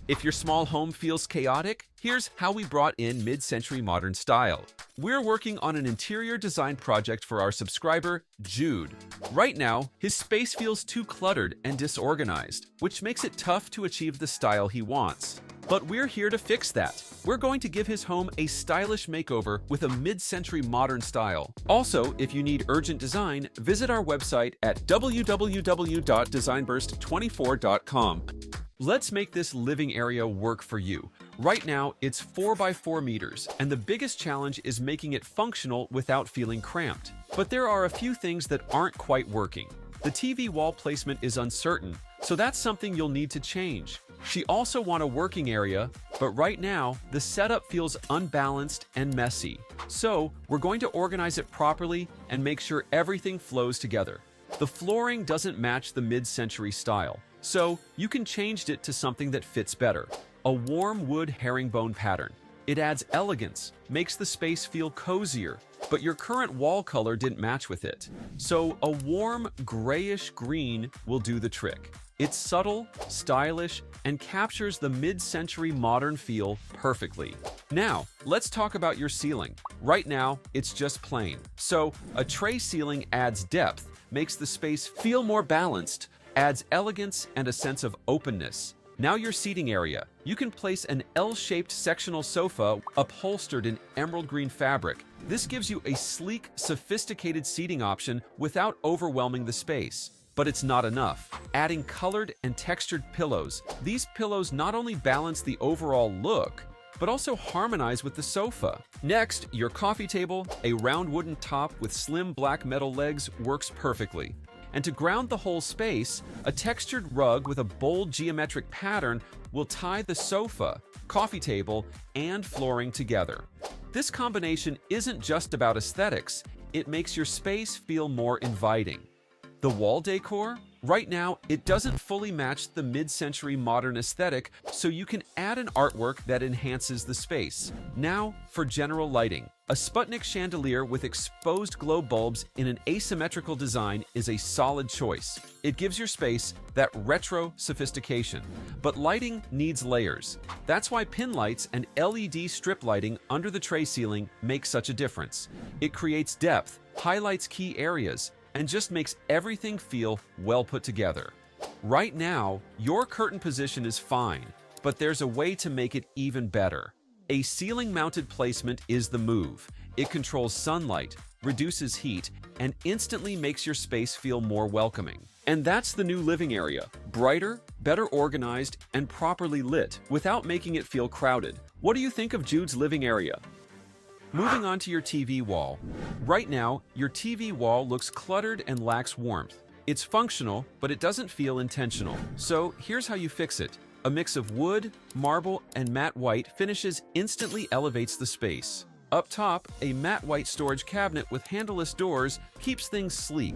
If your small home feels chaotic, here's how we brought in mid-century modern style. We're working on an interior design project for our subscriber, Jude. Right now, his space feels too cluttered and disorganized, which makes it tough to achieve the style he wants. But we're here to fix that. We're going to give his home a stylish makeover with a mid-century modern style. Also, if you need urgent design, visit our website at www.designburst24.com. Let's make this living area work for you. Right now, it's 4 by 4 meters, and the biggest challenge is making it functional without feeling cramped. But there are a few things that aren't quite working. The TV wall placement is uncertain, so that's something you'll need to change. She also wants a working area, but right now, the setup feels unbalanced and messy. So, we're going to organize it properly and make sure everything flows together. The flooring doesn't match the mid-century style, so you can change it to something that fits better. A warm wood herringbone pattern. It adds elegance, makes the space feel cozier, but your current wall color didn't match with it. So a warm grayish green will do the trick. It's subtle, stylish, and captures the mid-century modern feel perfectly. Now, let's talk about your ceiling. Right now, it's just plain. So a tray ceiling adds depth, makes the space feel more balanced, adds elegance and a sense of openness. Now your seating area. You can place an L-shaped sectional sofa upholstered in emerald green fabric. This gives you a sleek, sophisticated seating option without overwhelming the space. But it's not enough. Adding colored and textured pillows. These pillows not only balance the overall look, but also harmonize with the sofa. Next, your coffee table, a round wooden top with slim black metal legs, works perfectly. And to ground the whole space, a textured rug with a bold geometric pattern will tie the sofa, coffee table, and flooring together. This combination isn't just about aesthetics, it makes your space feel more inviting. The wall decor? Right now, it doesn't fully match the mid-century modern aesthetic, so you can add an artwork that enhances the space. Now, for general lighting. A Sputnik chandelier with exposed glow bulbs in an asymmetrical design is a solid choice. It gives your space that retro sophistication. But lighting needs layers. That's why pin lights and LED strip lighting under the tray ceiling make such a difference. It creates depth, highlights key areas, and just makes everything feel well put together. Right now, your curtain position is fine, but there's a way to make it even better. A ceiling-mounted placement is the move. It controls sunlight, reduces heat, and instantly makes your space feel more welcoming. And that's the new living area. Brighter, better organized, and properly lit without making it feel crowded. What do you think of Jude's living area? Moving on to your TV wall. Right now, your TV wall looks cluttered and lacks warmth. It's functional, but it doesn't feel intentional. So here's how you fix it. A mix of wood, marble, and matte white finishes instantly elevates the space. Up top, a matte white storage cabinet with handleless doors keeps things sleek.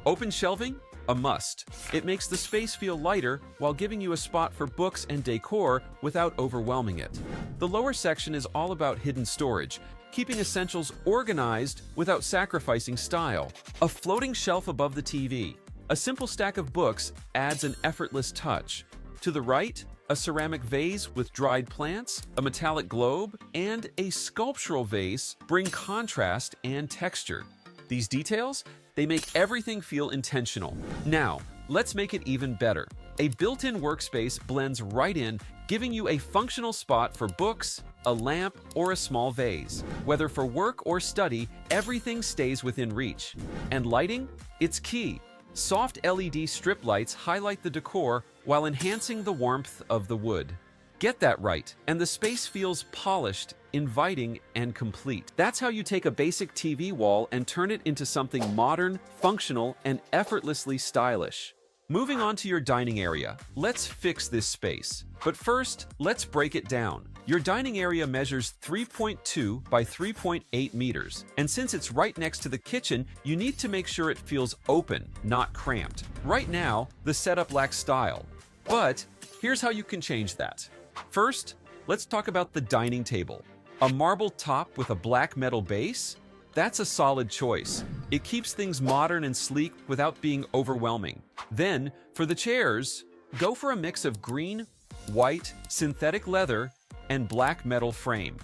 Open shelving? A must. It makes the space feel lighter while giving you a spot for books and decor without overwhelming it. The lower section is all about hidden storage, keeping essentials organized without sacrificing style. A floating shelf above the TV. A simple stack of books adds an effortless touch. To the right, a ceramic vase with dried plants, a metallic globe, and a sculptural vase bring contrast and texture. These details, they make everything feel intentional. Now, let's make it even better. A built-in workspace blends right in, giving you a functional spot for books, a lamp, or a small vase. Whether for work or study, everything stays within reach. And lighting? It's key. Soft LED strip lights highlight the decor while enhancing the warmth of the wood. Get that right, and the space feels polished, inviting, and complete. That's how you take a basic TV wall and turn it into something modern, functional, and effortlessly stylish. Moving on to your dining area, let's fix this space. But first, let's break it down. Your dining area measures 3.2 by 3.8 meters, and since it's right next to the kitchen, you need to make sure it feels open, not cramped. Right now, the setup lacks style, but here's how you can change that. First, let's talk about the dining table. A marble top with a black metal base? That's a solid choice. It keeps things modern and sleek without being overwhelming. Then, for the chairs, go for a mix of green, white, synthetic leather, and black metal frame.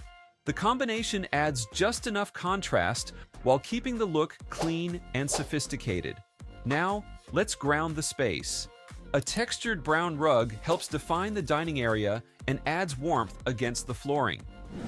The combination adds just enough contrast while keeping the look clean and sophisticated. Now, let's ground the space. A textured brown rug helps define the dining area and adds warmth against the flooring.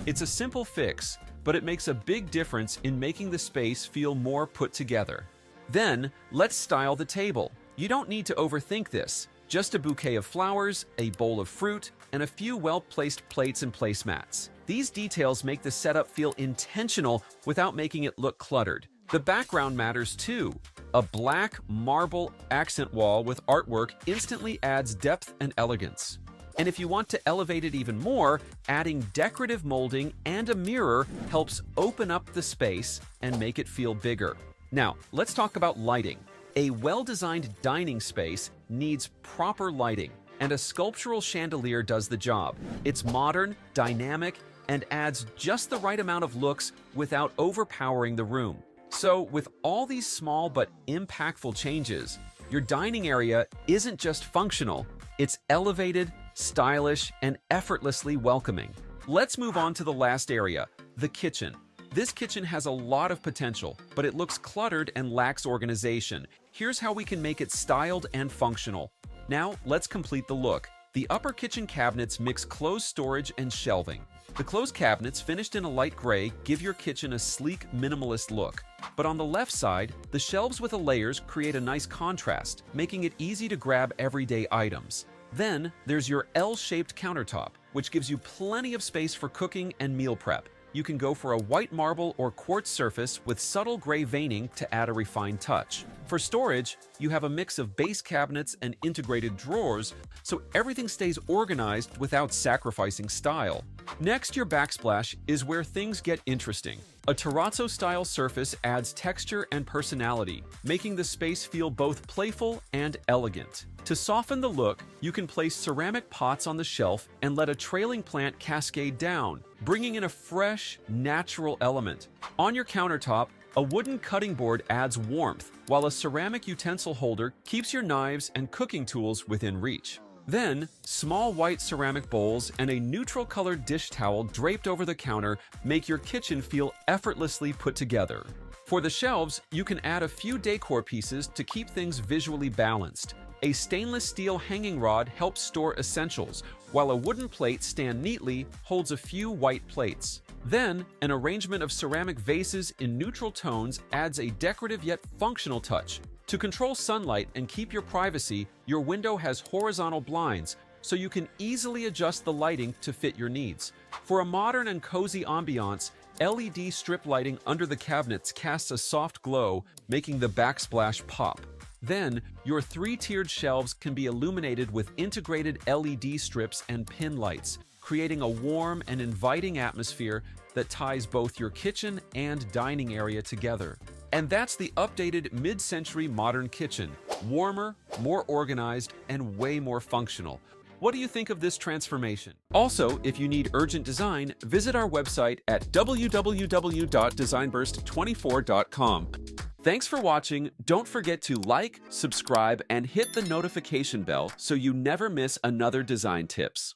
It's a simple fix, but it makes a big difference in making the space feel more put together. Then, let's style the table. You don't need to overthink this. Just a bouquet of flowers, a bowl of fruit, and a few well-placed plates and placemats. These details make the setup feel intentional without making it look cluttered. The background matters too. A black marble accent wall with artwork instantly adds depth and elegance. And if you want to elevate it even more, adding decorative molding and a mirror helps open up the space and make it feel bigger. Now, let's talk about lighting. A well-designed dining space needs proper lighting, and a sculptural chandelier does the job. It's modern, dynamic, and adds just the right amount of looks without overpowering the room. So, with all these small but impactful changes, your dining area isn't just functional, it's elevated, stylish, and effortlessly welcoming. Let's move on to the last area, the kitchen. This kitchen has a lot of potential, but it looks cluttered and lacks organization. Here's how we can make it styled and functional. Now, let's complete the look. The upper kitchen cabinets mix closed storage and shelving. The closed cabinets, finished in a light gray, give your kitchen a sleek, minimalist look. But on the left side, the shelves with the layers create a nice contrast, making it easy to grab everyday items. Then, there's your L-shaped countertop, which gives you plenty of space for cooking and meal prep. You can go for a white marble or quartz surface with subtle gray veining to add a refined touch. For storage, you have a mix of base cabinets and integrated drawers, so everything stays organized without sacrificing style. Next, your backsplash is where things get interesting. A terrazzo-style surface adds texture and personality, making the space feel both playful and elegant. To soften the look, you can place ceramic pots on the shelf and let a trailing plant cascade down, bringing in a fresh, natural element. On your countertop, a wooden cutting board adds warmth, while a ceramic utensil holder keeps your knives and cooking tools within reach. Then, small white ceramic bowls and a neutral-colored dish towel draped over the counter make your kitchen feel effortlessly put together. For the shelves, you can add a few decor pieces to keep things visually balanced. A stainless steel hanging rod helps store essentials, while a wooden plate stand neatly holds a few white plates. Then, an arrangement of ceramic vases in neutral tones adds a decorative yet functional touch. To control sunlight and keep your privacy, your window has horizontal blinds, so you can easily adjust the lighting to fit your needs. For a modern and cozy ambiance, LED strip lighting under the cabinets casts a soft glow, making the backsplash pop. Then, your three-tiered shelves can be illuminated with integrated LED strips and pin lights, creating a warm and inviting atmosphere that ties both your kitchen and dining area together. And that's the updated mid-century modern kitchen. Warmer, more organized, and way more functional. What do you think of this transformation? Also, if you need urgent design, visit our website at www.designburst24.com. Thanks for watching. Don't forget to like, subscribe, and hit the notification bell so you never miss another design tips.